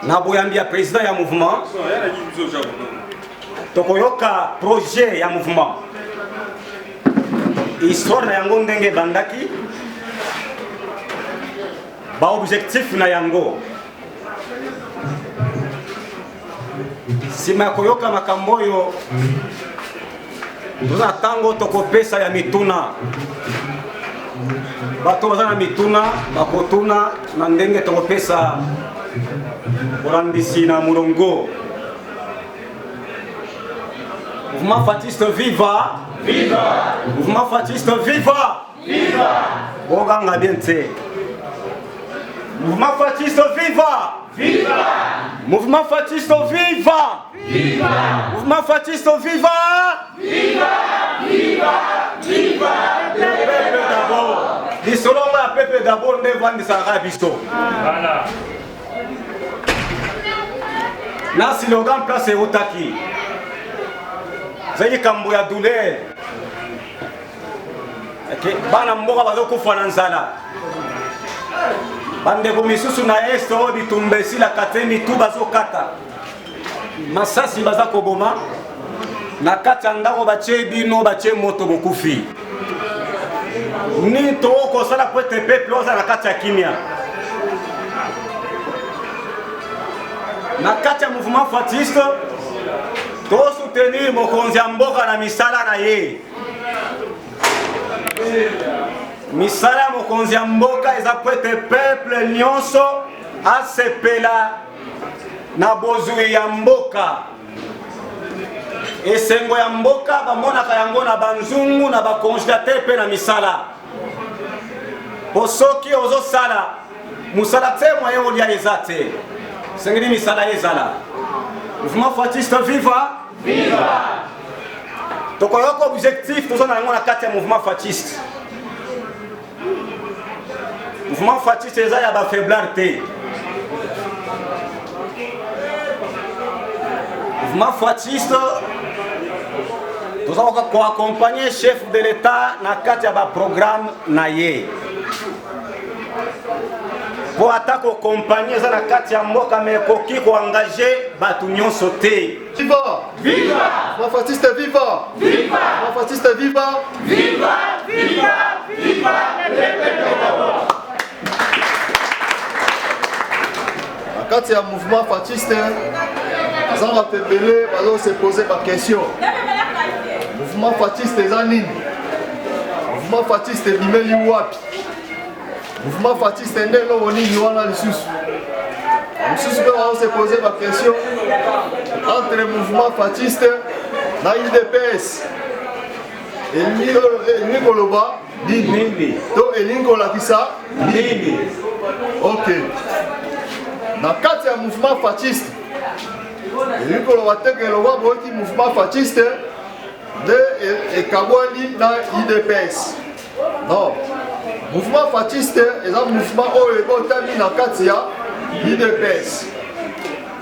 naboyambia président ya mouvement tokoyoka projet ya mouvement histoire na yango ndenge bandaki ba objectif na yango sima koyoka makambo oyo toza tango tokopesa ya mituna bato baza na mituna bakotuna na ndenge tokopesa Orandisi na Mulongo. Mouvement Fatiste viva! Viva! Mouvement Fatiste viva! Viva! Boganga bien te. Mouvement Fatiste viva! Viva! Mouvement Fatiste viva! Viva! Mouvement Fatiste viva! Viva! Viva! Viva! Le peuple d'abord. Dissolons le peuple d'abord, ne vendez sa rabisto. Voilà. Na slogan place Otaki. Zayi kambo ya douleur. Okay, bana mboka bazokufa na nzala. Bandeko misusu na est o bitumbesi la kateni tu bazokata. Masasi bazakoboma. Na kata ndako bache bino bache moto bokufi. Ni to ko sala kwete peuple oza na kata kimia. Na kati ya mouvement Fatiste to soutenir mokonzi ya mboka na misala na ye. Misala mokonzi ya mboka eza kwete peuple nyonso asepela na bozui ya mboka. Esengo ya mboka bamonaka yango na banzungu na bakongelateur pe na misala. Posoki ozo sala musala te moye olia ezate. Sengeli misala ezala. Mouvement Fatiste viva! Viva! Tokoyoko objectif toza na yango na kati ya mouvement Fatiste. Mouvement Fatiste eza ya ba faiblard te. Mouvement Fatiste toza ko accompagner chef de l'État na kati ya ba programme na ye. Pour attaquer aux compagnies dans la carte ya mboka mais koki ko engager batu nyonso te. Viva! Viva! Mouvement Fatiste viva! Viva! Mouvement Fatiste viva! Viva! Viva! Viva! La carte ya mouvement Fatiste ça va te belé alors se poser ma question. Mouvement Fatiste ezanini. Mouvement Fatiste bimeli wapi? Mouvement Fatiste ndelo woni wana lisusu. Lisusu pe on se poser la question entre le mouvement Fatiste na UDPS. Et Koloba Nini. To elingo la kisa Nini. OK. Na kati ya mouvement Fatiste. Elingo lo watekelo wa boti mouvement Fatiste de ekabwani na UDPS. Non. Mouvement Fatiste est un mouvement où il y a kati ya UDPS.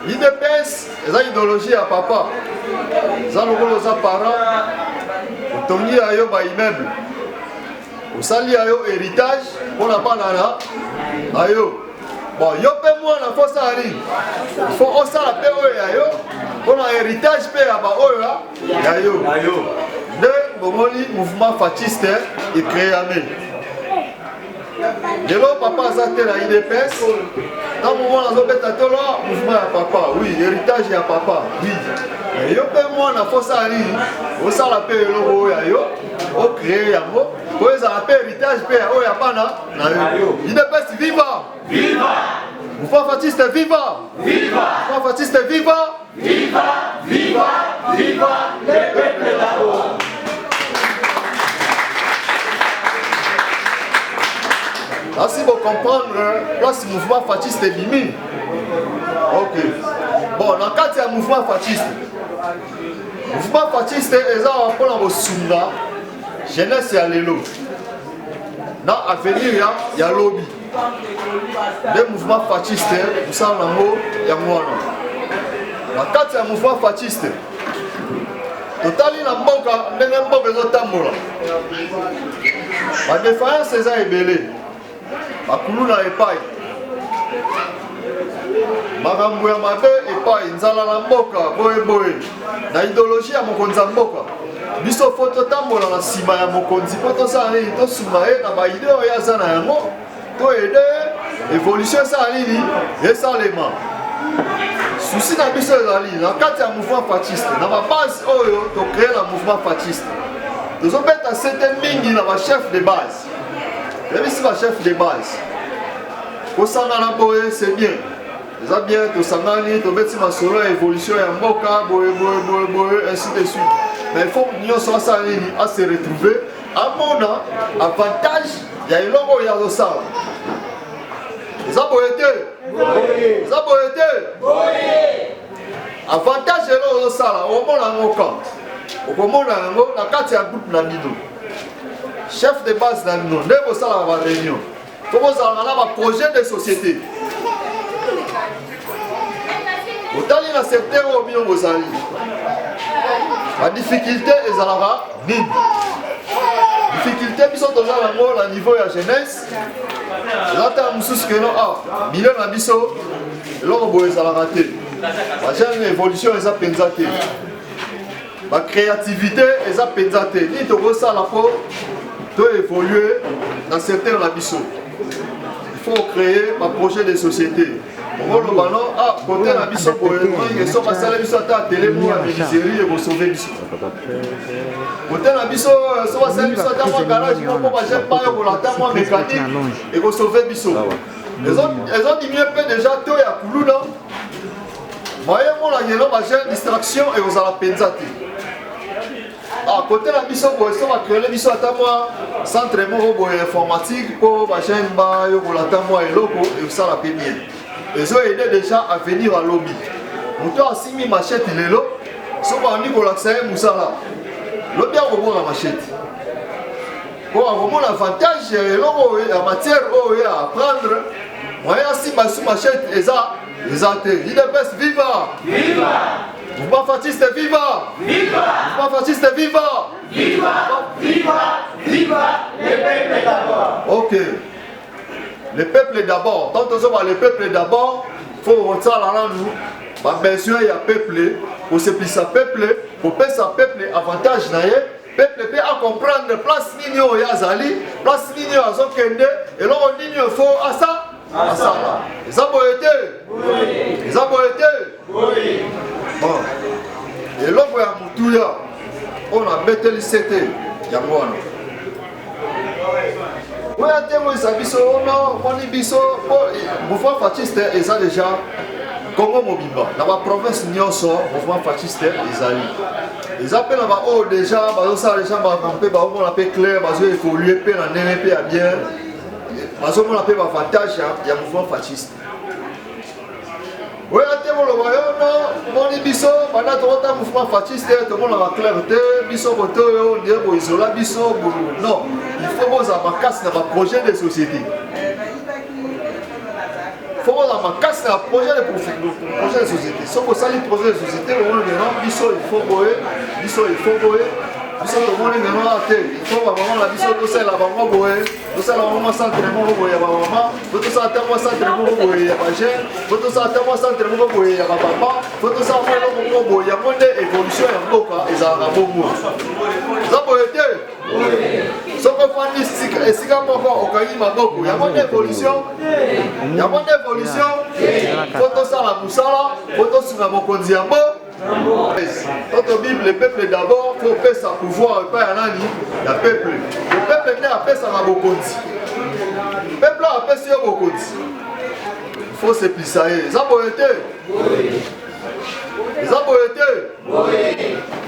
UDPS est une idéologie à papa. Ça nous voit aux parents. Tongi ayo ba immeuble. Osali ayo héritage pour la banana. Ayo. Bon, yo pe moi na fosa ali. Il faut osala pe ayo. Pour la héritage pe aba oyo ayo. Ayo. De bomoli mouvement Fatiste est créé à mai. Dès papa a été la IDPS, dans le moment où on a mouvement à papa, oui, héritage à papa, oui. Et yo pe moi na fosa ali, o sala pe lo yo, o créer yango, o eza pe héritage pe o ya bana na yo. IDPS viva! Viva! Mouvement Fatiste viva! Viva! Mouvement Fatiste viva! Viva! Viva! Viva! Le peuple d'abord! Là, si vous comprenez, place mouvement Fatiste est bimi. Ok. Bon, dans le cas du mouvement Fatiste, mouvement Fatiste est un peu dans le Sunda, jeunesse et l'élo. Dans l'avenir, il y a lobby. Le mouvement Fatiste, vous savez, il y a moi. Dans le cas du mouvement Fatiste, totali na mboka ndenge mboka ezotambola. La défaillance eza ebele. Bakulu na epai. makambo ya mabe epai nzala na mboka boye na idéologie ya mokonzi ya mboka biso fo totambola na nsima ya mokonzi mpo tosala nini tosunga ye na baide oyo aza na yango toyede évolution esala nini esalema susi na biso ezali na kati ya mouvement fasciste na babase oyo tocrée na mouvement fasciste tozobeta sete mingi na bachef de base yebisi bachef de base kosangana boye c'est bien eza bien tosangani tobeti masolo ya évolution ya mboka boye ainsi de suite mais il faut nyonso asala nini ase retrouver amona avantage ya eloko oyo azosala eza boye te eza boye te avantage eloko ozosala okomona yango quand okomona yango na kati ya groupe na bino chef de base na bino nde bosalaka baréunion to bozalaka na baprojet de société otali na secteur oyo bino bozali badifficulté ezalaka nini difficulté biso toza yango na niveau ya jeunesse eza ta mosusu keno milieu na biso eloko boye ezalaka te bajeune évolution eza mpenza te bacréativité eza mpenza te nini tokosala mpo toévolue na secteur na biso il faut créer baprojet de société okoloba no kote na biso boye so basala biso ata telemo ya ministérie ekosauve biso kote na biso so basala biso ata mwa garage moko bajeune payo kolata mwa mécanique ekosauve biso ezodimie mpe déjà to ya kuluna moye mona ngelo bajeune distraction ekozala mpenza te kote na biso boye so bakreele biso ata mwa centre moko boye informatique mpo bajeune bayokola ata mwa eloko ekosala mpe bien ezoyede déjà à venir à lobby moto asimbi machete lelo so bandi kolakisa ye mosala lobi akobonga machete mpo akomona avantage ya eloko ya matière oyo ya apprendre moye asimba su machete eza te idps viva mouvement fasciste viva mouvement fasciste viva le peuple d'abord. Ok. Le peuple d'abord. Donc, le peuple d'abord, il faut retirer nous. Ma besoin, il y a peuple. Pour se plier peuple, pour payer sa peuple, avantage, peuple peut comprendre place nino yazali, place nino azokende, et là on dit il faut à ça. À ça là. Les aboyétés. Oui. Les aboyétés. Oui. Bon. Et là, vous avez un on a bêté le CT. Yamouano. Oui, à terme, ça biso, non, on dit biso, mouvement fasciste, et ça déjà, Congo Mobimba, dans la province Nyonso, mouvement fasciste, ils allaient. Ils appellent là-bas, oh, déjà, ça, les gens, on appelle clair, ils ont évolué, ils ont NMP à bien, ils ont appelé avantage, il y a mouvement fasciste. Oui, à terme, le royaume, non, on dit biso, pendant tout le mouvement fasciste, tout le monde a la clarté, biso, on dit, bon, isola, biso, non. Il faut que vous ayez un projet de société. Il faut que vous ayez un projet de société. Si vous avez un projet de société, vous avez un il faut que biso to moni ngeno ate il faut vraiment la biso to sala bango boye to sala bango centre moko boye ba mama to sala ta centre moko boye ya ba jeune to sala ta centre moko boye ya ba papa to sala moko boye ya monde évolution ya mboka ezala bongo za boye te soko fandi esika moko okangi maboko ya monde évolution faut to sala musala faut to sunga mokonzi ya mboka. Dans la Bible, le peuple d'abord, il faut faire sa pouvoir, pas un peuple. Le peuple qui a fait sa bokonzi. Le peuple a fait sa bokonzi. Il faut se plier. Les aboyétés. Les aboyétés.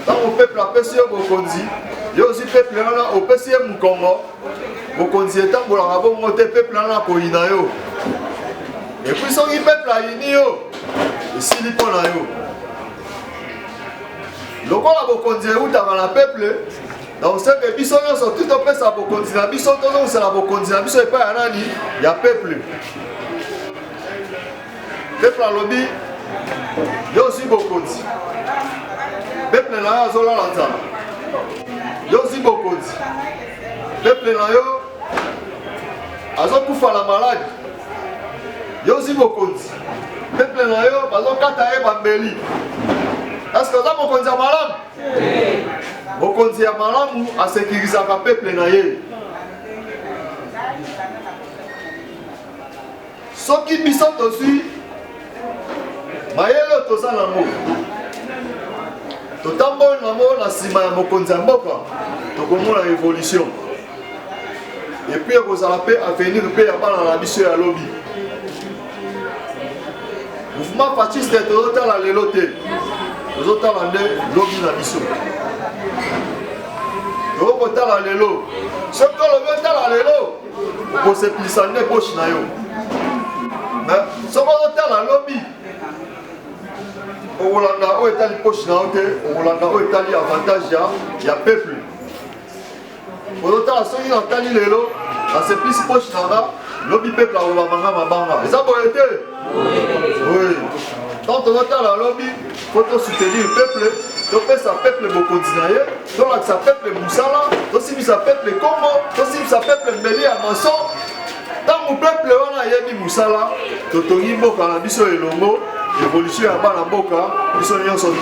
Dans le peuple a fait sa bokonzi. Il y a aussi le peuple qui a fait sa Mukongo. Bokonzi est un bon côté, le peuple a fait sa et puis, si le peuple a uni, et si il a lokola bokonzi eutaka na peuple donc c'est que biso nyonso tout opesa bokonzi na biso tozongosela bokonzi na biso epai ya nani ya peuple peuple alobi yo ozwi bokonzi peuple na yo azolala nzala yo ozwi bokonzi peuple na yo azokufa na maladi yo aussi mokonzi peuple na yo bazokata ye bambeli. Est-ce que ça mokonzi ya malamu? Mokonzi ya malamu asekirisaka peuple na ye. Soki biso tozwi mayele toza nango totamboli nango na nsima ya mokonzi ya mboka tokomona évolution epuis ekozala mpe avenir mpe ya bana na biso ya lobi. Mouvement fasciste tozotala lelo te, tozotala nde lobi na biso. Tokotala lelo soki olobi otala lelo okosepelisa nde poche na yo. Soki ozotala lobi okolanda oyo etali poche na yo te, okolanda oyo etali avantage ya peuple. Ozotala soki natali lelo nasepelisi poche na nga lobi peuple akolobanga mabanga eza boye te. Oui. Tant tozotala lobi faut soutenir peuple, topesa peuple bokonzi na ye, tolakisa peuple musala, tosimisa peuple Congo, tosimisa peuple mbeli ya mason. Ntango peuple wana yebi musala totongi mboka na biso elongo, évolution ya bana mboka biso nyonso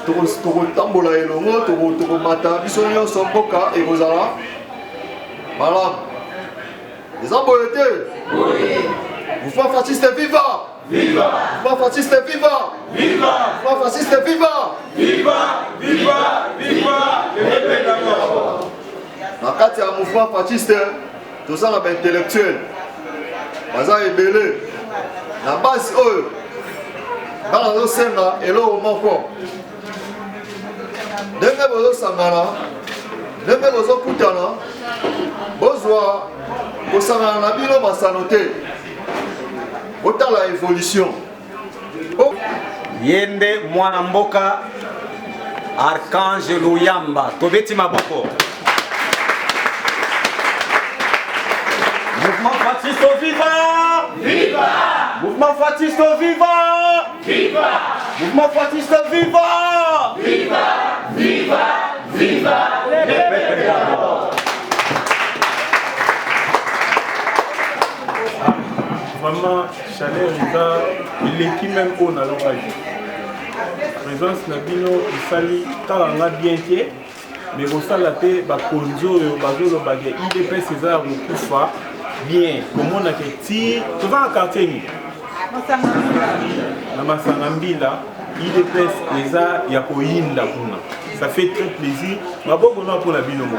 tu tokotambola elongo, tokomata biso nyonso mboka ekozala malamu. Eza boye te. Mouvement fasciste viva! Viva! Mouvement fasciste viva! Viva! Mouvement fasciste viva! Viva! Viva! Viva! Na kati ya mouvement fasciste toza na intellectuel baza ebele na base oyo bana bazosenga eloko moko ndenge bozosangana ndenge bozokutana bozwa kosangana na bino masano te otala évolution. Yende mwana mboka Archange Luyamba tobeti maboko. Mouvement fasciste viva! Viva! Mouvement fasciste viva! Viva! Mouvement fasciste viva! Viva! Viva! Viva! Les peuples d'abord. Vraiment, chaleur il est même au na l'orage. Présence Nabino, il sali talanga bien pied, mais au salaté, bakonzo, bazolo bagé, IDP César ou Koufa, bien, comme on a fait, tout dans le quartier. Na Masangambila, IDP César, Yakoyinda Kuna. Ça fait très plaisir. Ma bonne pour la binomo.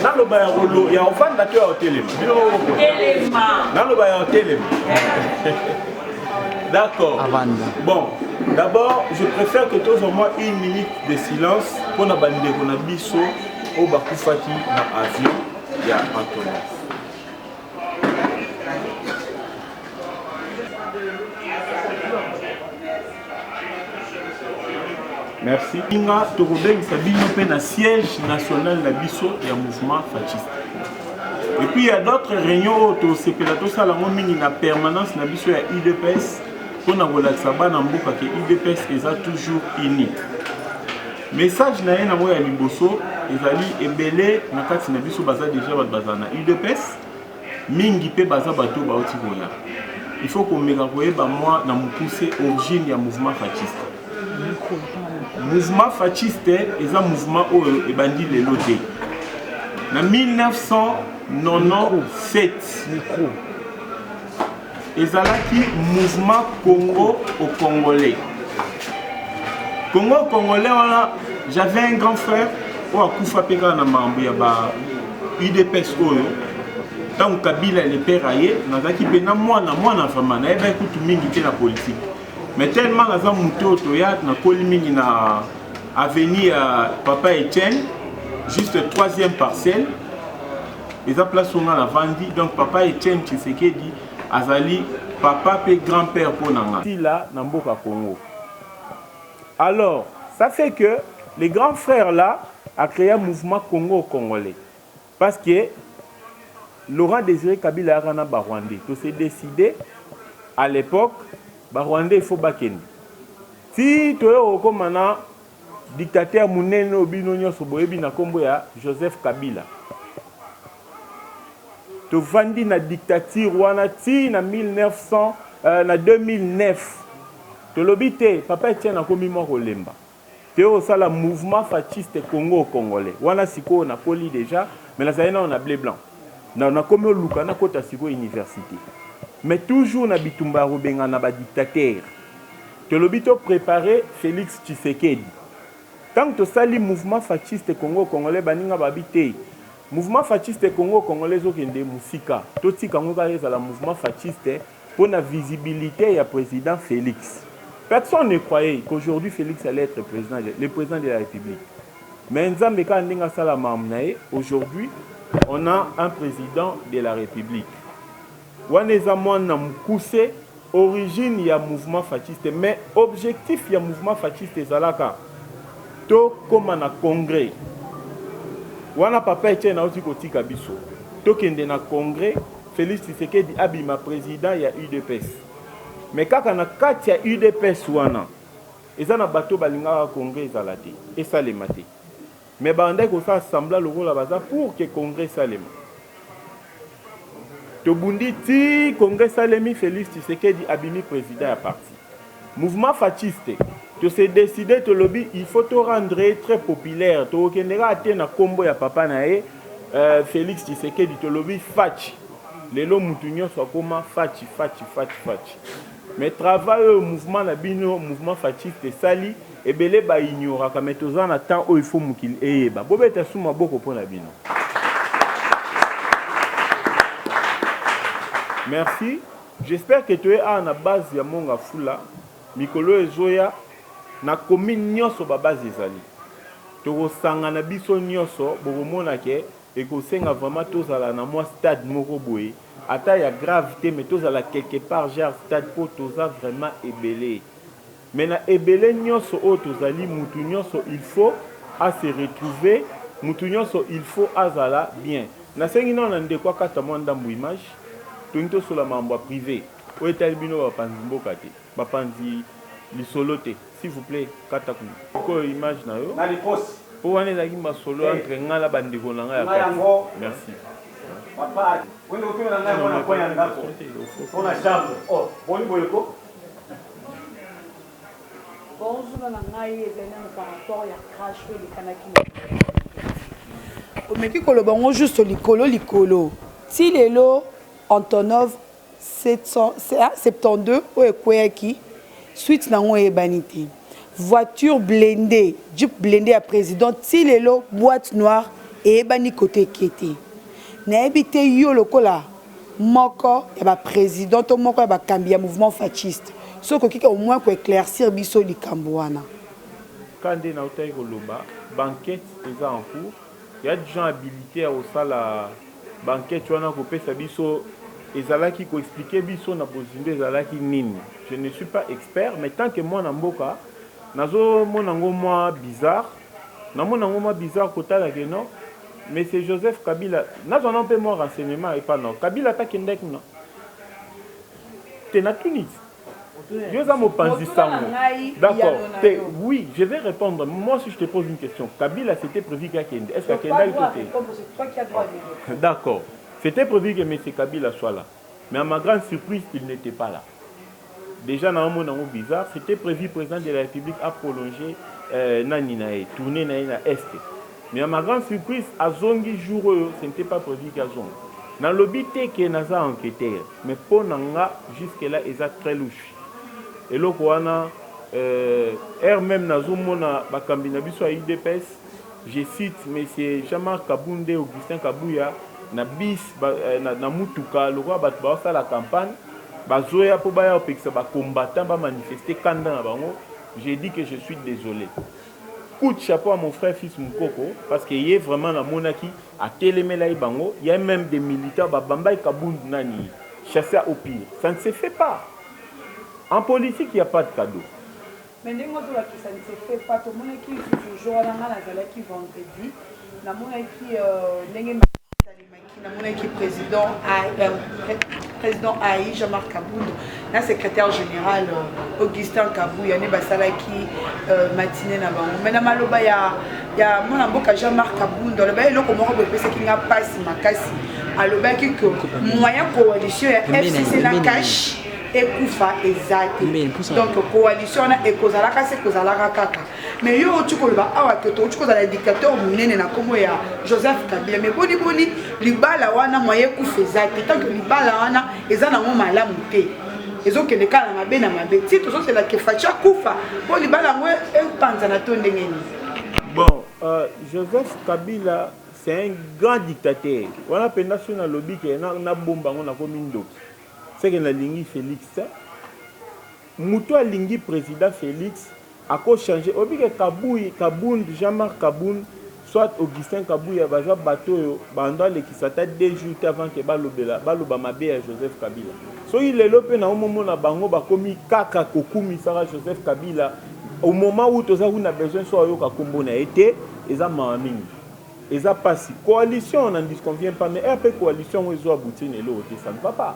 Dans le bail il y a un fan d'acteur au téléma. Dans le bail au téléma. D'accord. Bon, d'abord, je préfère que tous au moins 1 minute de silence pour la bande de Bisso au Bakoufati dans l'avion. Il y a Antonin. Merci. Inga Torodeng Sabino Pena siège national de Bisso et un mouvement fasciste. Et puis il y a d'autres réunions au CPLATO Salamo Mini la permanence de Bisso et IDPS pour na Saban en Mboka que IDPS est toujours uni. Message na ye na moya liboso ezali ebele na kati na Bisso baza déjà bazana IDPS mingi pe baza bato baoti koya. Il faut qu'on mega koyeba moi na mukuse origine ya mouvement fasciste. Mouvement fasciste est un mouvement où il bandit les lotés. En 1997, il y a mouvement Congo au Congolais. Congo au Congolais, j'avais un grand frère qui a Koufa Peka na Mambu, UDPS. Tant que Kabila est péraillé, il y a moi na femme, il y a la politique. Mais tellement la zone muto toya na kolimi na avenue Papa Etienne juste 3e parcelle les a place on a la vendi donc Papa Etienne Tshisekedi azali papa et grand-père pour nanga ici là na mboka Congo. Alors ça fait que les grands frères là a créé un mouvement Congo congolais parce que Laurent Désiré Kabila a na Rwandais tout s'est décidé à l'époque Rwandais il faut bakendi. Si tu es au commandant dictateur Mounene Obino Nyoso Boyebi na kombo ya Joseph Kabila. to vandi na dictature wana ti na 1900 na 2009 to lobité papa Etienne akomi moko lemba teo sala mouvement fasciste Congo congolais wana siko na poli déjà mais la zaina on a blé blanc na komi luka na kota siko université mais toujours na bitumba robenga na ba dictateur to lobito préparer Félix Tshisekedi tant que sali mouvement fasciste Congo congolais baninga babité mouvement fasciste Congo congolais okende musika to tika ngoka ezala mouvement fasciste pour la visibilité du président Félix. Personne ne croyait qu'aujourd'hui Félix allait être le président de la République. Mais aujourd'hui, on a un président de la République. On a origine du mouvement fasciste, mais objectif du mouvement fasciste est Zalaka. To comme un congrès. On a papa Etienne aussi côté Kabiso. To kende na congrès. Félix Tshisekedi abima président ya UDPS. Mais kaka na kati ya UDPS wana eza na bato balingaka congrès ezalate esalema te. Mais bandai ko sa assembla lokola baza pour que congrès salema. To bundi ti congrès salemi Félix Tshisekedi abimi président ya parti. Mouvement fasciste to se décider to lobby il faut to rendre très populaire to kendera ate na kombo ya papa na e Félix Tshisekedi to lobby fachi. Lelo mutunyo soit comment fachi. Mais travail au mouvement na bino mouvement fasciste sali et belé ba ignora ka metozan na temps où il faut mukil eyeba bobeta suma boko pona bino. Merci. J'espère que tu es à la base ya monga fula mikolo ezoya na commune nyoso ba base ezali. To sanga na biso nyoso bokomona ke ekosenga vraiment tozala na moi stade moko boye ata ya gravité mais tozala quelque part genre stade pour toza vraiment ebelé mais na ebelé nyonso o tozali mutu nyonso il faut à se retrouver mutu nyonso il faut azala bien na sengi na ndeko kata mwanda mbu image to sur mambo privé o etali bino ba panzi mboka te ba panzi lisolo te s'il vous plaît kata ko image na yo na riposte. Pour aller dans ma solo entre ngala bandiko na ngaya. Merci. Papa, on est autour de la point on a chambre. Oh, bon boleko. Bonjour na ngai ezena par rapport ya crash fait les kanaki. O meki kolobango juste likolo. Ti lelo Antonov 772 o ekweki suite nango ebanité. Voiture blindée, Jeep blindé à président, Tilelo, boîte noire et ebani côté kété. Na habité yo lokola, moko, et ba président, to moko et ba cambia mouvement fasciste. Ce qui au moins pour éclaircir biso li kambouana. Quand on a eu le banquette est en cours, il y a des gens habilités au sala banquette, on a coupé sa biso. Ezalaki ko expliquer biso na bozinde ezalaki nini. Je ne suis pas expert, mais tant que moi na mboka nazo monango moi bizarre kotala que non mais c'est Joseph Kabila nazo non peu mon renseignement et pas non Kabila ta kendek non tena Tunis yo za mo panzi sango d'accord oui je vais répondre moi si je te pose une question Kabila c'était prévu qu'à Kende est-ce que Kenda côté d'accord c'était prévu que M. Kabila soit là mais à ma grande surprise il n'était pas là. Déjà, dans un monde bizarre, c'était prévu, le président de la République a prolongé Naninae, tourné na Est. Mais à ma grande surprise, à Zongi jour, ce n'était pas prévu qu'à Zongi. Dans le but, il y a des enquêteurs. Mais pour Nanga, jusque-là, ils sont très louches. Et là, on a même dans un monde, à UDPS, je cite M. Jean-Marc Kabounde, Augustin Kabouya, na bis, na Mutuka, le roi Batba, la campagne. Bazoya pour baya opekisa ba combattant ba manifester kanda na bango, j'ai dit que je suis désolé. Coup de chapeau à mon frère fils Mukoko parce qu'il est vraiment la monarchie à Télémela Bango, il y a même des militaires ba Bamba Kabund nani chassés au pire. Ça ne se fait pas. En politique, il n'y a pas de cadeau. Mais ça ne se fait pas. Tout le monde qui joue à la qui vendredi, la qui président président AI Jean-Marc Kabound, le secrétaire général Augustin Kabou, yani basalaki matinée na bango. Mais na maloba ya mwana mboka Jean-Marc Kabound, le ba eloko moko boye pesa kinga pasi makasi. Alobaki que moyen coalition ya FCC na cash ekufa ezate. Donc coalition na ekozalaka se kozalaka kaka. Mais yo tu koloba awa ke to tu kozala dictateur munene na komo ya Joseph Kabila. Mais boni libala wana moyen ekufa ezate. Tant que libala wana ezana ngo malamu te. Ezokende kala mabe na mabe. Si to so c'est la ke facha kufa. Bo libala ngo epanza na to ndengeni. Bon, Joseph Kabila c'est un grand dictateur. On a peine national lobby qui na bomba on a comme indo. C'est que la ligne Félix. Mouto a ligne président Félix a quoi changer. Obi que Kabound, Jean-Marc Kabound, soit Augustin Kabou ya baza bateau banda le qui s'attend 2 jours avant que baloba mabe à Joseph Kabila. So il est lopé na au moment na bango ba komi kaka kokumi sara Joseph Kabila. Au moment où tous on a besoin soit yo ka kombo na été eza maming. Eza passé coalition on n'en disconvient pas mais après coalition ils ont abouti ne l'autre ça ne va pas.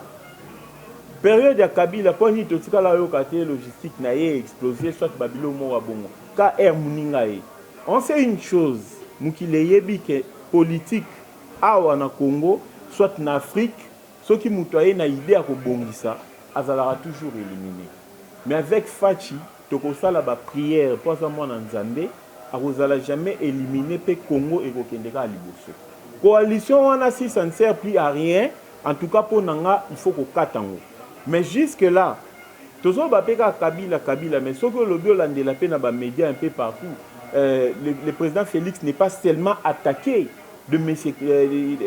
Période ya Kabila pour ni totika la yo katé logistique na yé explosé soit babilo mo wa bongo ka air muninga yé. On sait une chose mukile yebi que politique awa na Congo soit en Afrique ceux qui mutoye na idée à ko bongisa azalaka toujours éliminé. Mais avec Fachi tokosala ba prière pour ça moi na Nzambe akozala jamais éliminé pe Congo et kokendeka liboso. Coalition wana si ça ne sert plus à rien en tout cas pour nanga il faut ko katango. Mais jusque là tozo ba peka Kabila mais ce que le bio lande la peine ba média un peu partout le président Félix n'est pas seulement attaqué de monsieur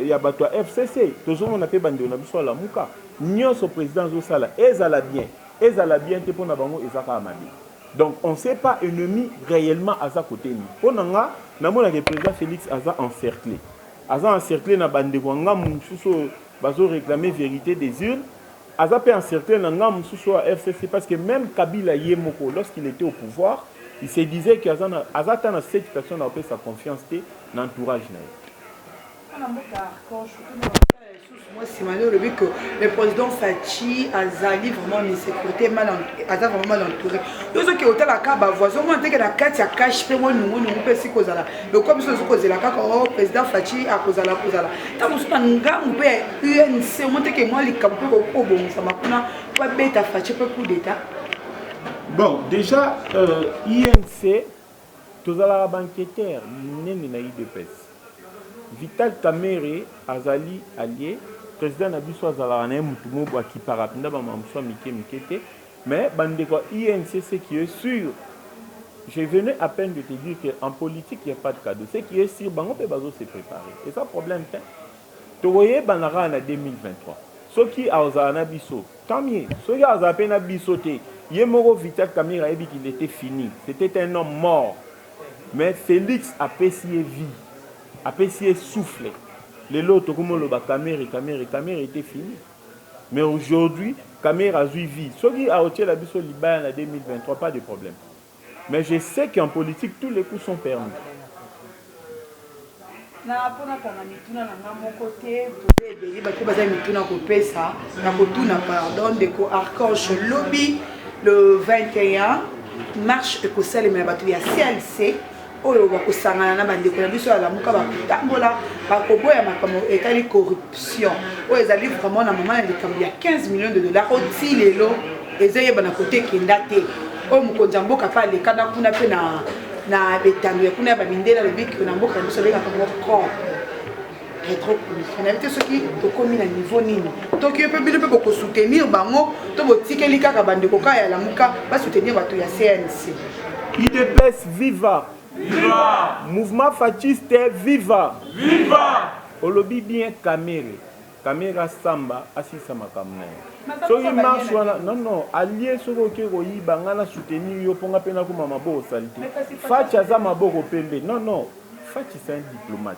Yabatwa FCC tozo on a fait bande on a biso la muka nyonso président zo sala ezala bien te pour na bango ezaka amadi. Donc on ne sait pas ennemi réellement à sa côté ni. Pour nanga na mona que président Félix aza encerclé na bande ko ngam mususo bazo réclamer vérité des urnes aza pe encerclé na ngam mususo à FCC parce que même Kabila Yemoko lorsqu'il était au pouvoir il se disait que azata na cette personne a sa confiance dans l'entourage na. Moi, c'est malheureux que le président Fachi Azali vraiment une sécurité vraiment mal entouré. Nous qui hôtel à Kaba voisin, moi que la carte à cash pe moi nous peut si kozala. Le comme ce que la carte au président Fachi à kozala. Tant nous pas nga on peut UNC moi que moi les campo au bon ça m'a pas bête Fachi peu coup d'état. Bon, déjà INC tozala banqueteur nene na IDPS. Vital Kamerhe Azali allié président Nabiso Azala na mutumo bwa ki parapinda ba mamso mikete mais bande ko INC ce qui est sûr je venais à peine de te dire qu'en politique il n'y a pas de cadeau ce qui est sûr bango pe bazo se préparer et ça problème te to voyez banara na 2023 ce qui a Azala biso tant mieux ce qui a Azala na biso te Yemoro Vital Kamerhe a dit qu'il était fini c'était un homme mort mais Félix a payé vie a payé souffle. Les lots, comme le Kamerhe était fini. Mais aujourd'hui, Kamerhe a eu vie. Ce qui a ôté la biso Liban en 2023, pas de problème. Mais je sais qu'en politique, tous les coups sont permis. Le 21 marche écossais mais il y a CLC. Oyo bakosangana na bandeko na biso ya muka bakutambola bakoboya makambo etali corruption oyo ezali vraiment na moment na likambo ya 15 millions de dollars oti lelo ezayeba na côté kenda te oyo mokonzi ya mboka pa lekana kuna pe na betando ya kuna ya babindela lobiki na mboka na biso bengaka ngo corps rétrocommissionnalité soki tokomi na niveau nini toki yo mpe bino mpe bokosoutenir bango to botikeli kaka bandeko ka ya lamuka basoutenir bato ya CNC. IDPS viva. Viva! Mouvement fasciste viva! Viva! Olobi bien Kamerhe Samba asisa makamna. So il marche non allié soko ke royiba ngana soutenir yo ponga pena ko mama bo salite. Fachi aza maboko pembe. Non, Fachi c'est un diplomate.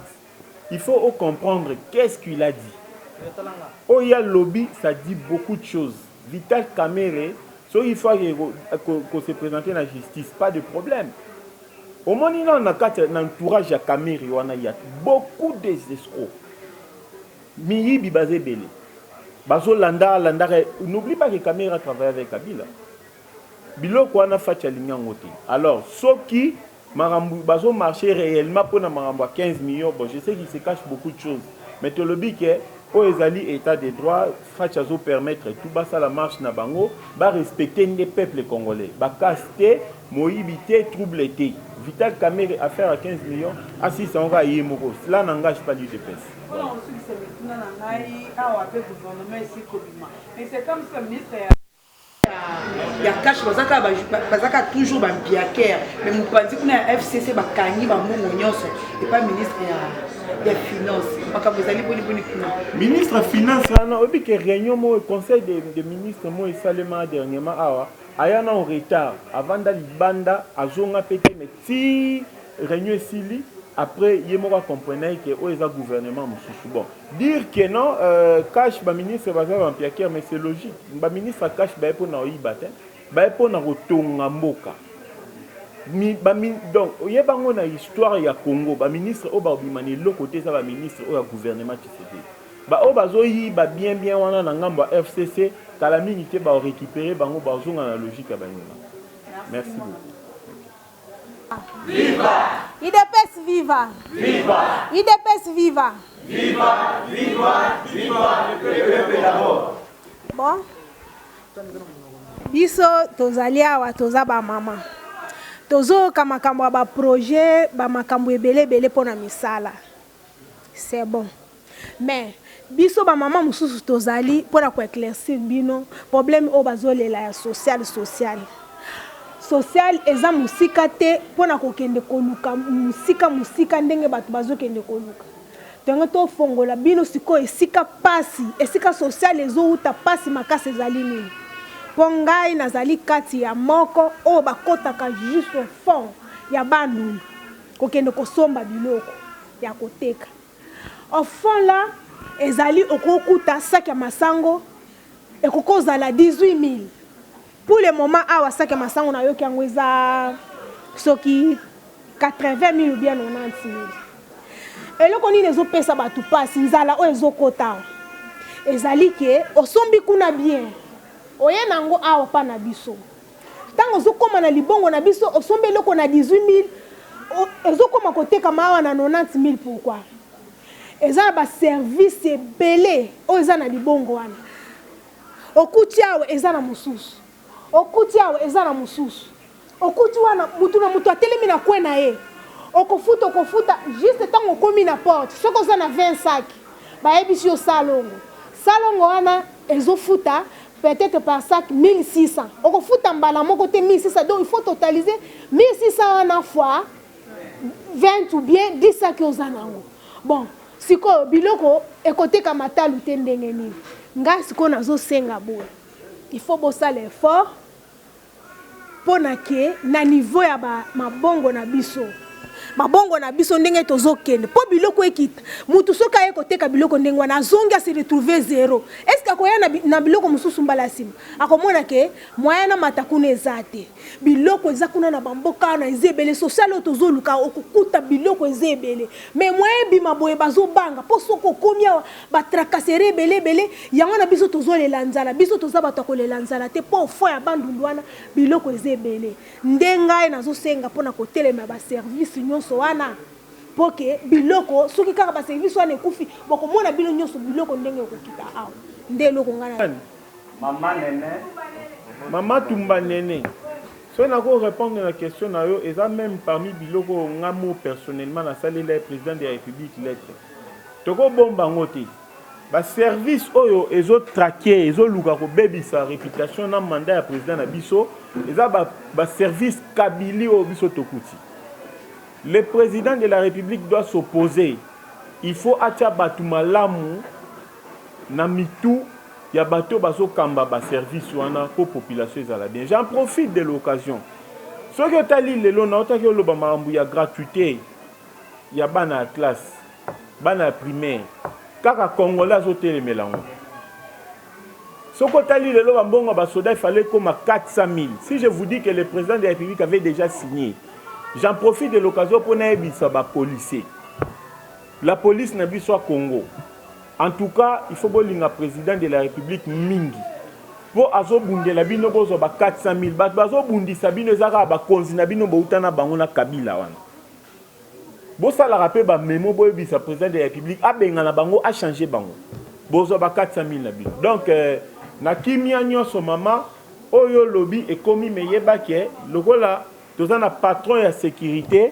Il faut comprendre qu'est-ce qu'il a dit. Oya lobby ça dit beaucoup de choses. Vital Kamerhe, so il faut qu'on se présente dans la justice, pas de problème. Au moment où on a l'entourage à Kamerhe, il y a beaucoup d'escrocs. Miyi Bibazé Belé. bazo landa n'oublie pas que Caméra travaille avec Kabila biloko wana facha lingango te alors soki marambu bazo marcher réellement pour na marambu à 15 millions bon je sais qu'il se cache beaucoup de choses mais te le dit que au ezali état de droit facha zo permettre tout bas ça la marche na bango ba respecter les peuples congolais ba caster moïbité troubleté Vital Kamerhe affaire à 15 millions à 600 va yemoko cela n'engage pas l'UDPS. Mais c'est comme si le ministre il y a cash bazaka toujours ba biaker mais mon parti kuna FCC ba kanyi ba mbongo nyonso et pas ministre ya finance maka bozali boni kuna ministre finance na obi que réunion mo conseil de ministres mo esalema dernièrement awa ayana en retard avant d'alibanda azonga pété mais si réunion sili après yemoko comprendre que o eza gouvernement mususu bon dire que non cash ba ministre bazaba biaker mais c'est logique ba ministre cash ba pour na oyibata ba pour na rotonga mboka donc yebango na histoire ya Congo ba ministre o ba bimani le côté ça ba ministre o ya gouvernement Tshisekedi ba o bazoyi ba bien wana na ngambo FCC kala minité ba récupérer bango bazonga na logique ya banyuma. Merci beaucoup. Viva! IDPS viva! Viva! IDPS viva! Viva! Viva! Viva! Le peuple d'abord! Bon? Biso tozali awa toza ba mama. Tozo kamakambo ba projet ba makambo ebele pona misala. C'est bon. Mais biso ba mama mususu tozali pona ko éclaircir bino problème o bazolela ya social eza musika te pona kokende koluka musika ndenge batu bazokende koluka tongo to fongola bino siko esika pasi esika social ezouta pasi makasi ezali nini po ngai nazali kati ya moko o bakotaka juste au fond ya bandu kokende kosomba biloko ya koteka au fond là ezali okokuta sac ya masango ekokozala 18 000 pour le moment awa sac ya masango na yoki yango eza soki 80 000 ou bien 90 000 eloko nini ezopesa batu pasi nzala o ezokota ezali ke osombi kuna bien oye nango awa pa na biso tango ozokoma na libongo na biso osombi eloko na 18 000 ezokoma koteka mawa na 90 000 pourquoi eza ba service ebele o eza na libongo wana okuti awe eza na mususu okuti awe eza na mususu okuti wana mutu atelemi na kwe na ye okofuta juste tango okomi na porte soko oza na 20 sac bayebisi yo salongo wana ezofuta peut-être par sac 1600 okofuta mbala moko te 1600 donc il faut totaliser 1600 wana fois 20 ou bien 10 sac oza nango bon siko biloko ekoteka matalu te ndenge nini nga siko nazosenga boye il faut bosala effort pona ke na niveau ya mabongo na biso ndenge tozokende po biloko ekita mutu soka ye koteka biloko ndenge wana azongi se retrouver zéro est-ce que akoya na biloko mususu mbala sima akomona ke moyen na matakuna ezate biloko eza kuna na bamboka na ezebele social tozoluka okukuta biloko ezebele mais moyen bima boye bazobanga po soko komia ba tracasserie belebele yango na biso tozolela nzala biso tozaba tokolela nzala te po fo ya bandundu wana biloko ezebele ndenga nazosenga pona kotelema ba service nyonso wana poke biloko soki kaka ba service wana ekufi bokomona bino nyonso biloko ndenge okokita awa ndeloko ngana Maman Tumba Nene. Si on a répondre à la question, et ça même parmi biloko ngamo personnellement la salle le président de la République lettre. Toko bomba ngote. Ba service oyo ezo traquer, ezo luka ko bebi sa réputation na mandat ya président na biso, eza ba service kabili o biso tokuti. Le président de la République doit s'opposer. Il faut acha batu malamu na mitu ya bato baso kamba ba service wana pour population ezala bien. J'en profite de l'occasion. Ce que tali lelo na otaki lo ba marambu ya gratuité ya bana classe, bana primaire. Kaka Congolais azotele melango. Ce que tali lelo ba mbongo ba soda il fallait comme 400 000. Si je vous dis que le président de la République avait déjà signé, j'en profite de l'occasion pour naebisa ba policier. La police na biso Congo. En tout cas, il faut que le président de la République mingi. Pour azobundela bino bozo ba 400 000 bat bazobundisa bino ezaka ba konzina bino boutana bango na Kabila wana. Bosa la rappel ba memo boyebisa président de la République abenga na bango a changer bango. Bozo ba 400 000 na bino. Donc na kimia nyonso mama oyo lobby ekomi meyeba ke lokola tozana patron ya sécurité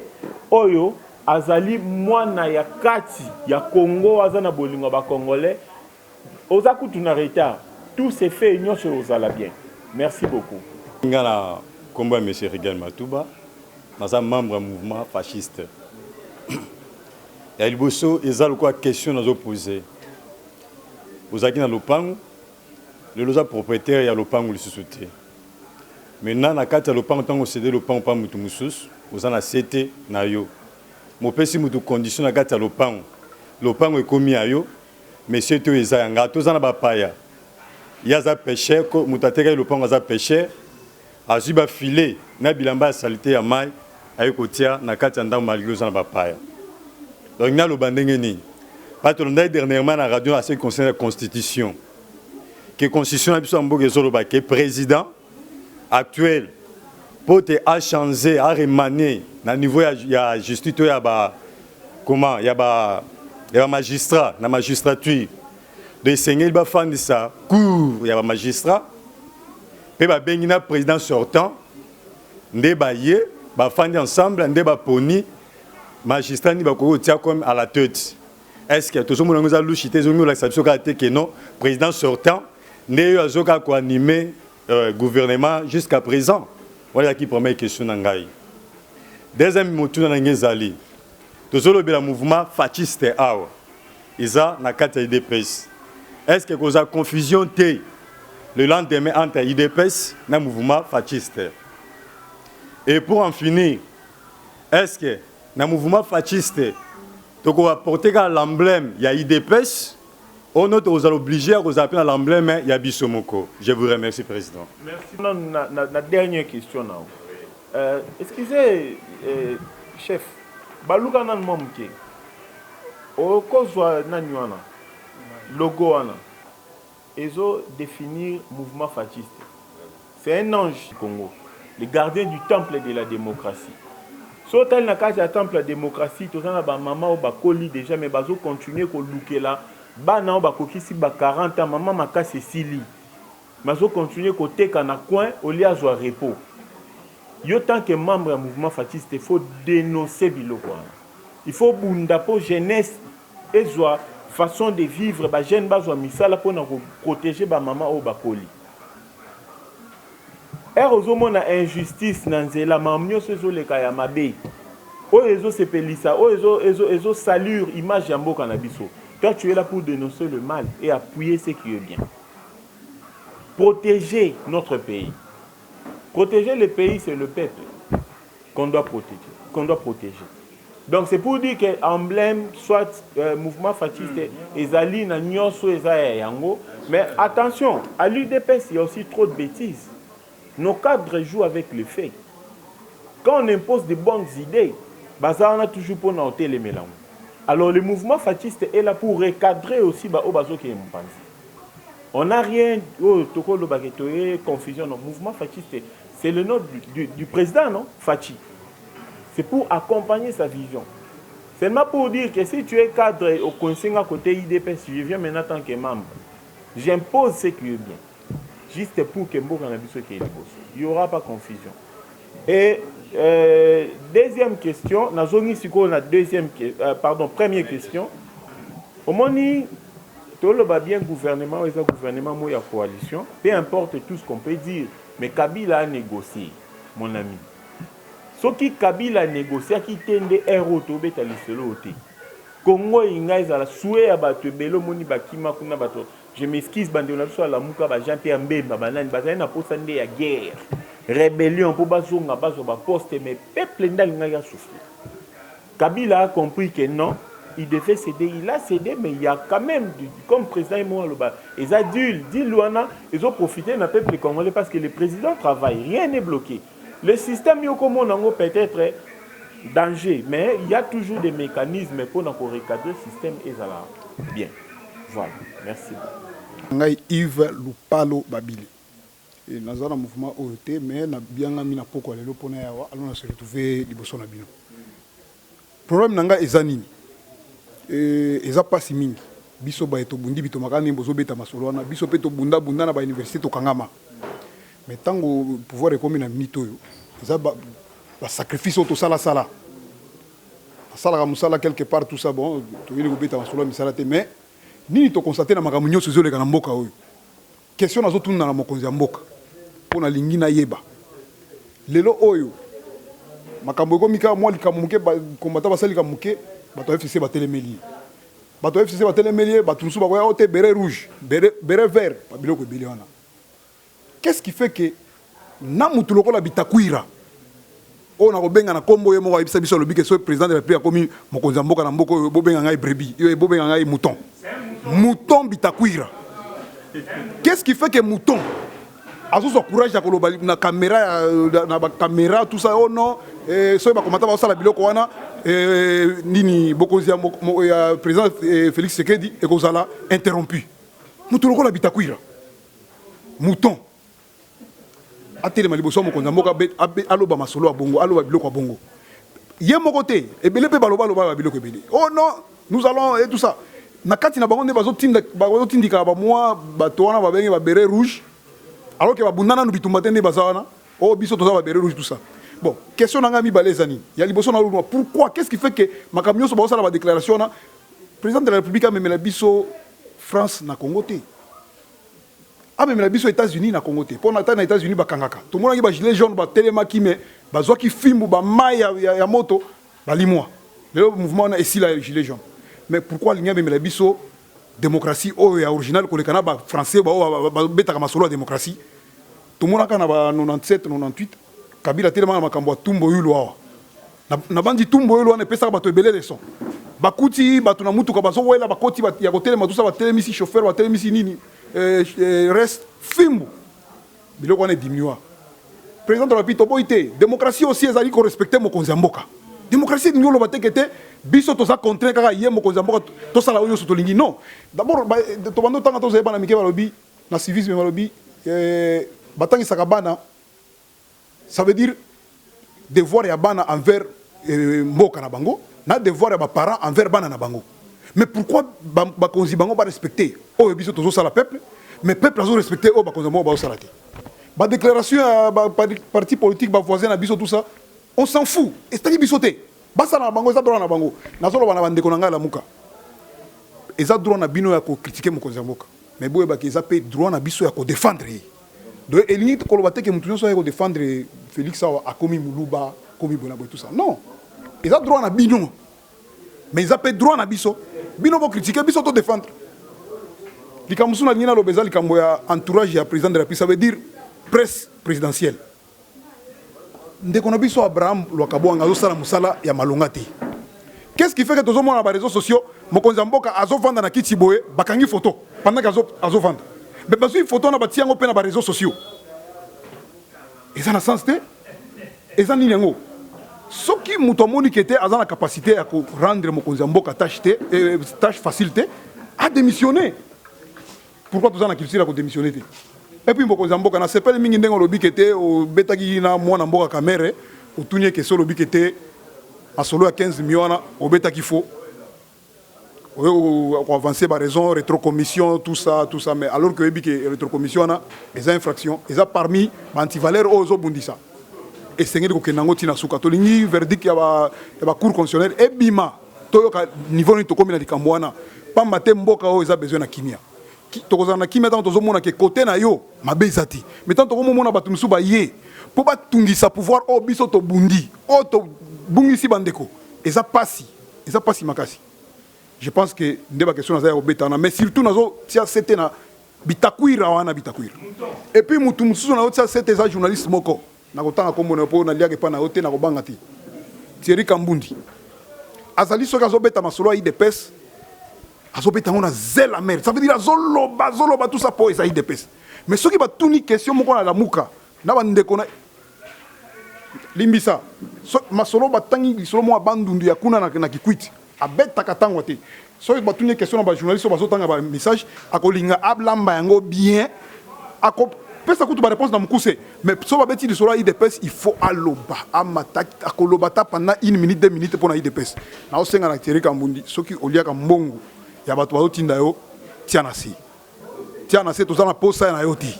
oyo azali mwana ya kati ya Congo azana bolingo ba congolais oza kutuna retard. Tout s'est fait union sur Ozala bien. Merci beaucoup. Ngana combat M. Regal Matouba, dans un membre du mouvement fasciste. Et il y a quoi question à poser. Vous avez dans l'opang, le losa propriétaire et l'opang le sous-souté. Maintenant, na kati l'opang tant que cédé l'opang pas mutu musus, vous en a cité na yo. Mo pesi mutu condition na kati l'opang est commis à yo, mais c'est tout ezanga tous en ba paya. Il y a des pêcheurs, mutateka le pont a pêcheur, a zuba filet, na bilamba salité à maille, avec kotia na katanda malgré ça na bapaya. Donc na lo bandenge ni. Pas tout le monde dernièrement na radio à ce qui concerne la constitution. Que constitution a biso mboke zolo ba que président actuel pote a changé, a remanié na niveau ya justice ya ba comment ya ba magistrat na magistrature. De Seigneur il va faire ça cours il y a un magistrat puis ba bengina président sortant ndé baye ba fandi ensemble ndé ba poni magistrat ni ba ko tia comme à la tête est-ce que tout le monde nous a louchité zomi la exception que non président sortant ndé azoka ko animer gouvernement jusqu'à présent voilà qui première question nangai deuxième motu na ngezali tozolo be la mouvement fasciste awa isa na kata IDPS. Est-ce que vous avez confusion le lendemain entre l'IDPS et le mouvement fasciste? Et pour en finir, est-ce que dans le mouvement fasciste, vous apportez l'emblème, il y a l'IDPS, ou vous allez obliger à vous appeler l'emblème, il y a Bissomoko? Je vous remercie, Président. Merci. La dernière question. Excusez, chef, Balouka nan momke, au cause nanywana. Logo wana ezo définir mouvement fasciste. C'est un ange du Congo, le gardien du temple de la démocratie. Sotel na kati ya temple de la démocratie, tozana ba maman ou ba koli déjà mais bazo continuer ko lukela bana ba kokisi ba 40 ans maman makasi sili. Bazo continuer ko teka na coin au lieu azwa repos. Yo tant que membre du mouvement fasciste, il faut dénoncer biloko wana. Il faut bunda po jeunesse ezwa façon de vivre, ba jeune bazwa misala pour protéger ba maman ou ba koli. Heureusement na injustice na nzela mamnyo sezo le kaya mabe. O ezo sepelisa, o ezo salure image ya mboka na biso. Toi tu es là pour dénoncer le mal et appuyer ce qui est bien. Protéger notre pays. Protéger le pays, c'est le peuple qu'on doit protéger. Donc c'est pour dire que l'emblème, soit mouvement fasciste, ezali na nyonso ezaya yango, mais attention, à l'UDPS, il y a aussi trop de bêtises. Nos cadres jouent avec les faits. Quand on impose de bonnes idées, on a toujours pour noter les mélanges. Alors le mouvement fasciste est là pour recadrer aussi Obazo qui est mon pensée. On n'a rien, confusion. Le mouvement fasciste, c'est le nom du président, non? Fachi. C'est pour accompagner sa vision. Seulement pour dire que si tu es cadre au conseil à côté IDPS, je viens maintenant en tant que membre. J'impose ce qui est bien. Juste pour que il n'y aura pas confusion. Et deuxième question, première question. Au moment où tout le bien gouvernement ou un gouvernement ou une coalition, peu importe tout ce qu'on peut dire, mais Kabila a négocié, mon ami. Ce qui Kabila a négocié, qui tende héros tobeta liselo te. Congo ingaïs à la souhait à battre belo moni bakima kuna bato. Je m'excuse bande na so la muka ba janté ambemba banani bazali na posande ya guerre. Rébellion pour bazonga bazo ba poste mais peuple ndalinga ya souffrir. Kabila a compris que non, il devait céder, il a cédé mais il y a quand même comme président Imo Aloba, les adultes dit Luana, ils ont profité d'un peuple congolais parce que le président travaille, rien n'est bloqué. Le système Yokomo Nango peut être danger, mais il y a toujours des mécanismes pour recadrer le système et ça bien. Voilà, merci. Ngai Yves Lupalo Babili. Et nous avons un mouvement OET, mais nous avons bien mis na poko lelo pona yawa, alors on se retrouver liboso na bino. Problème nanga ezanini. Eza pasi mingi. Biso ba eto bundi bito makani bozo beta masolo wana, biso peto bunda bunda na ba université to kangama. Mais tango pouvoir ekomi na mito yo, eza ba sacrifice to sala sala. Sala musala quelque part tout ça bon, to yeli beta masolo misala te mais nini to constater na makambo nyonso ezoleka na mboka oyo. Question nazo tuna na mokonzi ya mboka. Pona lingi na yeba. Lelo oyo makambo ekomi ka mwa likambo muke ba kombata basali ka muke bato FCC batelemeli. Bato FCC batelemeli bato musu bakoya ote beret rouge, beret vert, ba biloko ebele wana. Qu'est-ce qui fait que na mutu lokola bitakwira o na kobenga na kombo ye moko ibisa biso lobi ke so président de la République komi mokonzi ya mboka na mboka oyo bobenga ngai brebis, yo bobenga ngai mouton. Mouton bitakwira. Qu'est-ce qui fait que mouton a ce courage à colober na caméra tout ça oh non so ba komata ba sala biloko wana nini bokonzi ya président Félix Tshisekedi et kozala interrompu mouton lokola bitakwira mouton atele maliboso mokonzi mboka aloba masolo a bongo aloba biloko a bongo ye moko te ebele pe baloba biloko ebele oh non nous allons et tout ça na kati na bango nde bazotindika ba mwa bato wana babenge ba beret rouge alors que ba bundana no bitumba te nde bazawana oh biso toza ba beret rouge tout ça bon question nanga mi balezani ya liboso na lulwa pourquoi qu'est-ce qui fait que makamyo so ba sala ba déclaration na président de la République a même la biso France na Congo te a même la biso États-Unis na Congo te pour na ta na États-Unis ba kangaka to mona ki ba gilet jaune ba telema ki me bazwa ki fimbu ba mai ya moto ba limwa le mouvement na esila gilet jaune. Mais pourquoi l'Union même la biso démocratie originale que les Canadiens français beta kama solo démocratie tout le monde kana ba 97 98 Kabila tellement makambo tumbo yulo na bandi tumbo yulo na pesa bato ebele leçon bakuti bato na mutuka bazo wela bakoti ya hôtel ma tout ça ba telemisi chauffeur ba telemisi nini reste fimbo biloko na diminuer président de la République boité démocratie aussi ezali ko respecter mokonzi ya mboka démocratie nyolo batekete biso to sa contraire kaka yemo ko zamboka to sala oyo so to lingi non d'abord to bando tanga to zeba na mike balobi na civisme balobi batangi sakabana ça veut dire devoir ya bana envers mboka na bango na devoir ya ba parents envers bana na bango mais pourquoi ba konzi bango ba respecter oyo biso to sala peuple mais peuple azo respecter o ba konzi bango ba sala te ba déclaration ba parti politique ba voisin na biso tout ça on s'en fout et c'est biso te basa na bango eza droit na bango nazolo bana bandeko na ngala muka eza droit na bino ya ko critiquer mokonzi ya mboka mais boye ba ke eza pe droit na biso ya ko défendre donc elingi ko loba te ke mutu nyonso ya ko défendre Félix Awa akomi muluba komi bona boy tout ça non eza droit na bino mais eza pe droit na biso bino bo critiquer biso to défendre likambo suna ngina lo beza likambo ya entourage ya président de la République ça veut dire presse présidentielle ndeko na biso Abraham Lwakabwanga azosala musala ya malonga te. Qu'est-ce qui fait que tozomona na ba réseaux sociaux mokonzi mboka azovanda na kiti boye bakangi photo pendant que azovanda mais bazui photo na batiango pe na ba réseaux sociaux eza na sens te eza nini yango soki muto moni kete aza na capacité ya ko rendre mokonzi mboka tâche facile te a démissionner pourquoi tozana kilsira ko démissionner te. Et puis mokonzi mboka na sepele mingi ndengo lobi kete o betaki na mwana mboka kamere o tunie ke so lobi kete asolo ya 15 millions o betaki fo o avancer ba raison rétrocommission tout ça mais alors que ebike rétrocommission na les infractions eza parmi antivaleur ozo bundisa et sengeli ko kenango tina suka to lingi verdict ya ba cour constitutionnelle ebima to yoka niveau ni to komi na likambwana pamba te mboka o eza besoin na kimia tokozana na kimia tant tozomona ke côté na yo mabezati mais tant tokomona batu musu ba ye po batungisa pouvoir o biso to bundi o to bungisi bandeko eza pasi makasi. Je pense que ndeba question na obetana mais surtout nazo tia c'était na bitakwira wana bitakwira et puis mutu mususu na tia c'était za journaliste moko na kotanga kombo na po na liake pa na hote na kobanga ti Thierry Kambundi azali soka zo beta masolo a IDPS azobeta ngona zela mer ça veut dire zoloba tout ça po esa IDPS mais soki ba tuni question moko na la muka na bandeko na limbisa masolo batangi lisolo mo bandundu ya kuna na kikwiti abetaka ntango te soki batuni question na bajournaliste oyo bazotanga bamessage akolinga ablamba yango bien akopesa kutu baréponse na mokuse mais so babeti lisolo ya idps il faut aloba akoloba ta pendant 1 minute 2 minutes mpo na idps naosenga na Thierry Kambundi soki oliaka mbongo ya bato bazotinda yo tia na se toza na posa na yo ti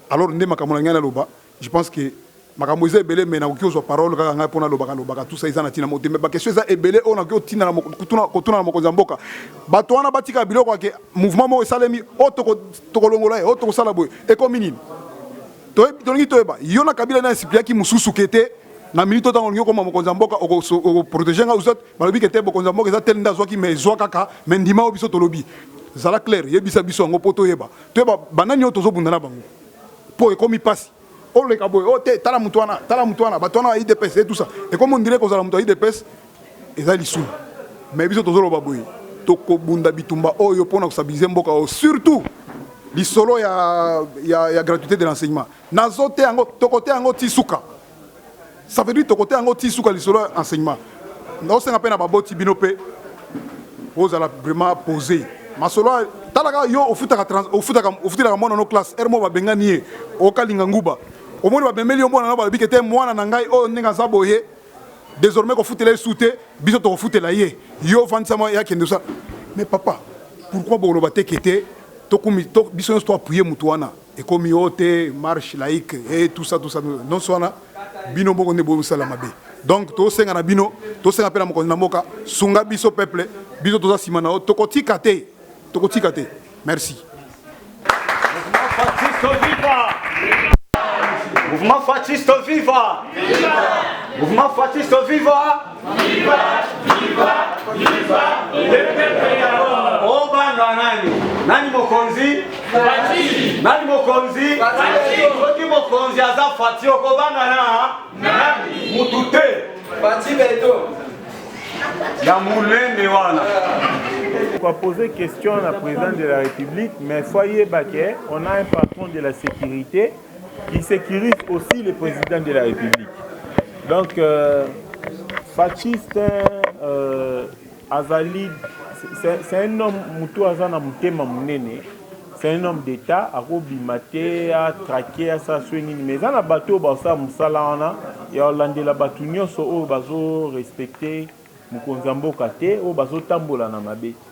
alors nde makambo na ngai naloba je pense que makambo eza ebele me nakoki kozwa parole kaka ngai mpona lobaka tout ça eza na ntina motema bakestion eza ebele oyo nakoki kotuna na mokonzi ya mboka bato wana batika biloko yake mouvement moko esalemi oyo tokolongola ye oyo tokosala boye ekomi nini tolingi toyeba yo na kabila na esipliaki mosusu kete na minute otango olingi okoma mokonzi ya mboka okoprotege nga uzot balobi kete mokonzi ya mboka eza tele nde azwaki me ezwa kaka me ndima oyo biso tolobi zala clair yebisa biso yango mpo toyeba banani oyo tozobunda na bango mpo ekomi pasi oleka boye o te tala mutu wana bato wana ya idps et tout ça ekomi ondire kozala moto ya idps eza lisuna mais biso tozoloba boye tokobunda bitumba oyo mpona kosabilize mboka oyo surtout lisolo ya gratuité de l'enseignement nazote yango tokote yango ti suka ça veut dire tokote yango ti suka lisolo ya enseignement naosenga mpe na baboti bino mpe ozala vraiment posé masolo talaka yo ofutelaka mwana no classe ere mo babengani ye okalinga nguba omoni babemeli yo mwana na balobi kete mwana na ngai oyo ndenge aza boye désormais kofutela ye su te biso tokofutela ye yo vandisama yakende osala mais papa pourquoi boloba te kete biso nyonso toapuye mutu wana ekomi yo te marche laïque et tout ça nyonso wana bino moko nde bosala mabe donc tosenga na bino tosenga mpe na mokonzi na mboka sunga biso peuple biso toza nsima na yo tokotika te merci. Mouvement fasciste viva! Mouvement fasciste viva! Obanga nani mokonzi? Nani mokonzi? Soki mokonzi aza fati okobanga nani? Mutute! Fati beto! Ya mulende wana. On va poser question à la présidente de la République, mais soyez baquet, on a un patron de la sécurité qui sécurise aussi le président de la République. Donc, fasciste, Azali, c'est un homme, Moutou Azana Moutema Mounene, c'est un homme d'État, à Robimate, à traquer, à s'assurer, mais dans la bateau, Bassa Moussalana, et Hollande la Batounion, so bazo respecté.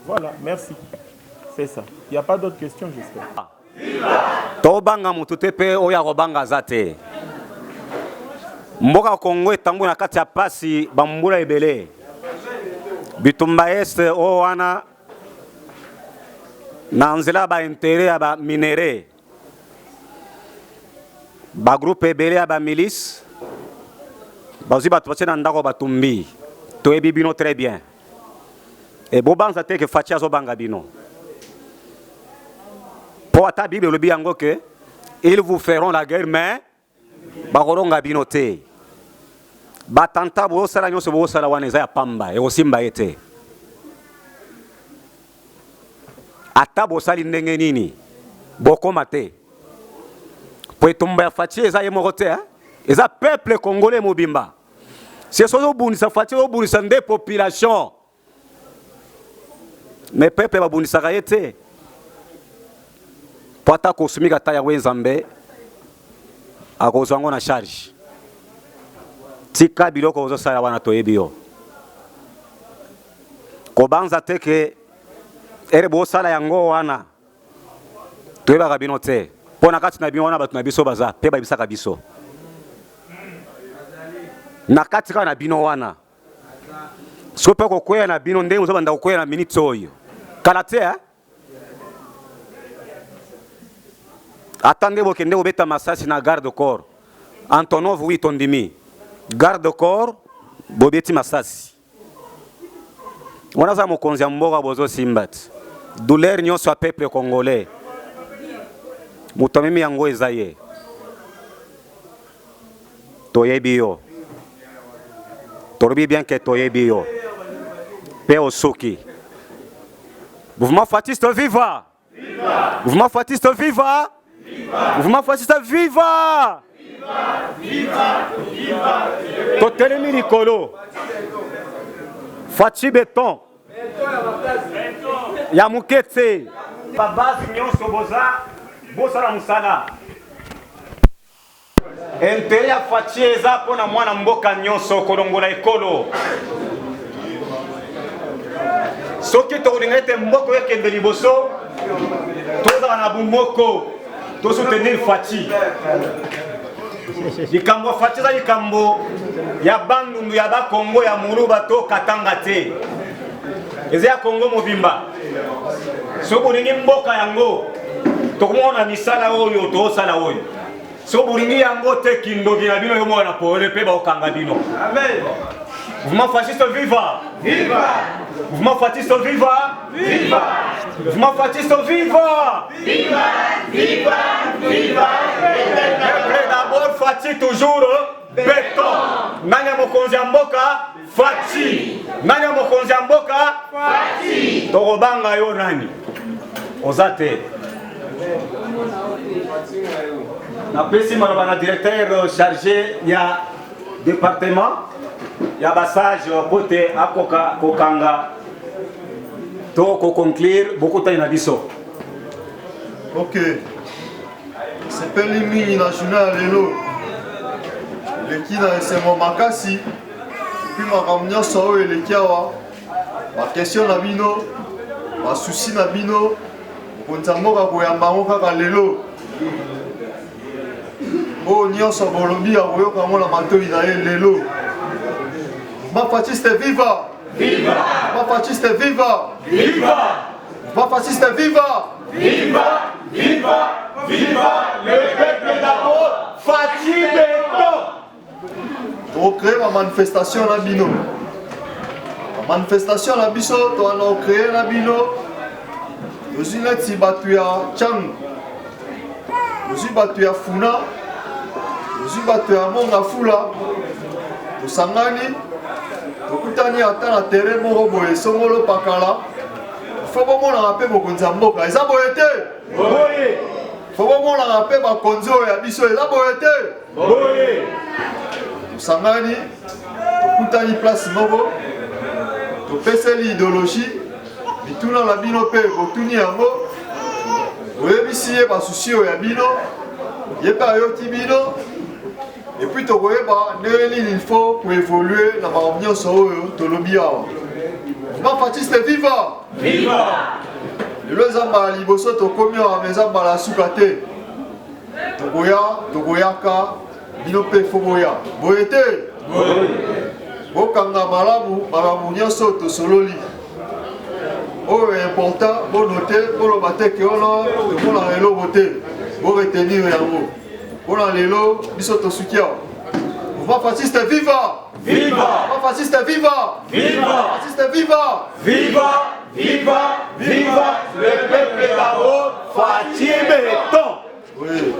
Voilà, merci. C'est ça. Il n'y a pas d'autres questions, j'espère. Tobanga mututepe oya robanga zate. Mboka Kongo etango na kati ya pasi bambula ebele. Bitumba este o wana na nzela ba intérêt ba minéré. Ba groupe ebele ba milice. Bazi batwache na ndako batumbi. Toyebi bino très bien. Et bobanza te que fatia zo banga bino. Pour ta Bible le biango que ils vous feront la guerre mais bakoronga bino te. Batanta bo sala nyoso bo sala waneza ya pamba e osimba ete. Ata bo sali ndenge nini bokoma te. Po etumba ya fatia eza yemoko te hein? Eza peuple congolais mobimba. C'est ce que ça fait que des populations. Mais peuple va bonisa été. Pata kosumi kata ya wenzambe akozango na charge. Tika biloko ozo sala wana toyebio. Kobanza teke ere bo sala yango wana. Toyeba kabino te. Pona kati na bino wana batu na biso baza pe ba bisaka biso. Na katika na bino wana sope ko kwea na bino ndenge uzobanda ko kwea na minute oyo kalate atande bo kende obeta masasi na garde corps Antonov witondimi garde corps bobeti masasi wana za mokonzi ya mboka bozo simbat douleur nyonso a peuple congolais mutomimi yango ezaye toyebio Torbi bien que toyebio. Peo Soki. Mouvement fasciste viva! Viva! Mouvement fasciste viva! Viva! Mouvement fasciste viva! Viva! Viva! Viva! Totelemi likolo. Fachi Béton. Ya Muketse. Babasi nyonso boza la musala. Intérêt ya Fachi eza pona mwana mboka nyonso kolongola ekolo. Soki tolinga ete mboko ekende liboso tozala na bumoko tosoutenir Fachi. Likambo Fachi eza likambo ya bandundu ya bakongo ya muluba to katanga te. Eza ya Kongo mobimba. Soki olingi mboka yango tokomona misala oyo tosala oyo. Soki olingi yango te kindoki na bino yo mona pole pe bakanga bino. Amen. Mouvement fasciste viva! Viva! Mouvement fasciste viva! Viva! Mouvement fasciste viva! Viva! Viva! Viva! D'abord Fachi toujours béton. Nanya mokonzi ya mboka Fachi. Nanya mokonzi ya mboka Fachi. Tokobanga yo nani? Ozate. Na pesi maloba na directeur chargé ya département. Ya basage pote akoka kokanga to ko conclure beaucoup de na biso. Ok. C'est pelimi na journée lelo. Le kina c'est mon makasi. Puis ma ramnya so le kiawa. Ma question na bino, ma souci na bino. Konzambo ka koyamba kaka lelo. Oh nyonso bolobi ya koyoka mona matoi na lelo. Ma fasciste viva! Viva! Ma fasciste viva! Viva! Ma fasciste viva! Viva! Viva! Viva! Le peuple d'abord! Fachi Béton! On crée ma manifestation à Bino. La manifestation à Biso, on a créé la Bino. Nous sommes battus à Chang. Nous sommes battus à Funa. Nous sommes battus à Mongafula. Nous sommes tokutani ata na terrain moko boye songolo pakala fo bomona mpe bokonza mboka eza boye te boye fo bomona mpe bakonzi oyo ya biso eza boye te boye tosangani tokutani place moko topeseli idéologie bituna na bino mpe botuni yango oyebisi ye basusi oyo ya bino ye mpe ayoki bino. Et puis tu il faut pour évoluer dans ma opinion sur le bien. Ma fasciste viva! Viva! Le zamba liboso to komi a meza bala sukate. Togoyaka binope foboya. Boyete. Bokanga malamu malamu nyonso to sololi. Oh important, bon noter, bon le bate que on a, bon la relo voter. Bon retenir yango. On a l'élo, bisoto soutien. Mouvement fasciste viva! Viva! Mouvement fasciste viva! Viva! Fasciste viva! Viva! Viva! Viva! Le peuple d'abord, Fachi Béton! Oui.